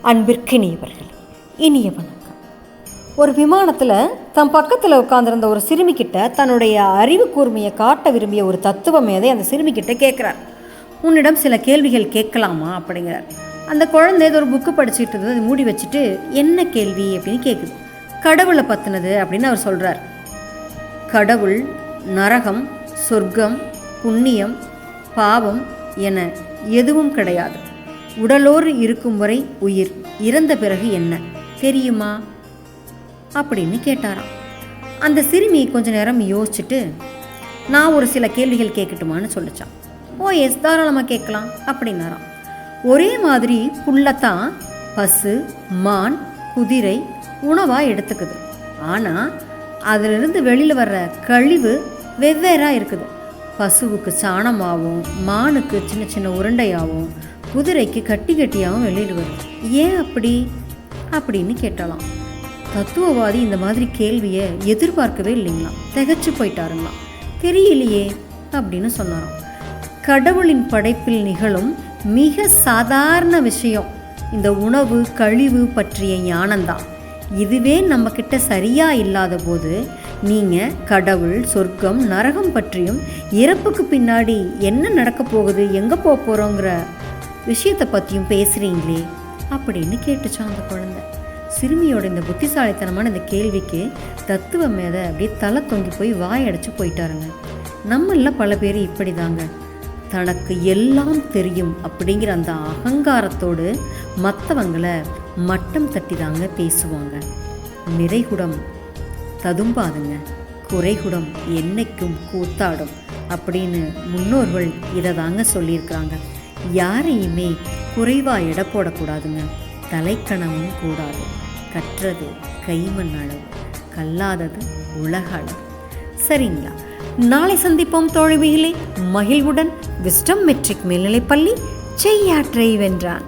அன்பிற்கினியவர்கள், இனிய வணக்கம். ஒரு விமானத்தில் தன் பக்கத்தில் உட்காந்துருந்த ஒரு சிறுமிக்கிட்ட தன்னுடைய அறிவு கூர்மையை காட்ட விரும்பிய ஒரு தத்துவ மேதை அந்த சிறுமிக்கிட்ட கேட்குறார். உன்னிடம் சில கேள்விகள் கேட்கலாமா அப்படிங்கிறார். அந்த குழந்தை ஏதோ ஒரு புக்கு படிச்சுட்டு இருந்தது, அதை மூடி வச்சுட்டு என்ன கேள்வி அப்படின்னு கேட்குது. கடவுளை பற்றினது அப்படின்னு அவர் சொல்கிறார். கடவுள், நரகம், சொர்க்கம், புண்ணியம், பாவம் என எதுவும் கிடையாது. உடலோடு இருக்கும் வரை உயிர், இறந்த பிறகு என்ன தெரியுமா அப்படின்னு கேட்டாராம். அந்த சிறுமி கொஞ்ச நேரம் யோசிச்சுட்டு, நான் ஒரு சில கேள்விகள் கேட்கட்டுமான்னு சொல்லிச்சான். ஓ எஸ், தாராளமாக கேட்கலாம் அப்படின்னாராம். ஒரே மாதிரி புல்லத்தான் பசு, மான், குதிரை உணவாக எடுத்துக்குது. ஆனால் அதிலிருந்து வெளியில் வர்ற கழிவு வெவ்வேறாக இருக்குது. பசுவுக்கு சாணமாகவும், மானுக்கு சின்ன சின்ன உருண்டையாகவும், குதிரைக்கு கட்டி கட்டியாகவும் வெளியில் வருது. ஏன் அப்படி அப்படின்னு கேட்டாலாம். தத்துவவாதி இந்த மாதிரி கேள்வியை எதிர்பார்க்கவே இல்லைங்களாம். திகச்சு போயிட்டாருங்களாம். தெரியலையே அப்படின்னு சொன்னாராம். கடவுளின் படைப்பில் நிகழும் மிக சாதாரண விஷயம் இந்த உணவு, கழிவு பற்றிய ஞானம்தான். இதுவே நம்மக்கிட்ட சரியாக இல்லாத போது நீங்கள் கடவுள், சொர்க்கம், நரகம் பற்றியும் இறப்புக்கு பின்னாடி என்ன நடக்க போகுது, எங்கே போக போகிறோங்கிற விஷயத்தை பற்றியும் பேசுகிறீங்களே அப்படின்னு கேட்டுச்சான் அந்த குழந்தை. சிறுமியோட இந்த புத்திசாலித்தனமான இந்த கேள்விக்கு தத்துவ மேதை அப்படியே தலை தொங்கி போய் வாயடைச்சு போயிட்டாருங்க. நம்மள பல பேர் இப்படி தாங்க, தனக்கு எல்லாம் தெரியும் அப்படிங்கிற அந்த அகங்காரத்தோடு மற்றவங்களை மட்டம் தட்டி தாங்க பேசுவாங்க. நிறைகுடம் ததும்பாதுங்க, குறைகுடம் என்னைக்கும் கூத்தாடும் அப்படின்னு முன்னோர்கள் இதை தாங்க சொல்லியிருக்கிறாங்க. யாரையுமே குறைவாக எடை போடக்கூடாதுங்க. தலைக்கணமும் கூடாது. கற்றது கைமண் அளவு, கல்லாதது உலக அளவு. சரிங்களா? நாளை சந்திப்போம் தோழிமையிலே. மகிழ்வுடன் விஸ்டம் மெட்ரிக் மேல்நிலைப்பள்ளி, செய்யாற்றை வென்றான்.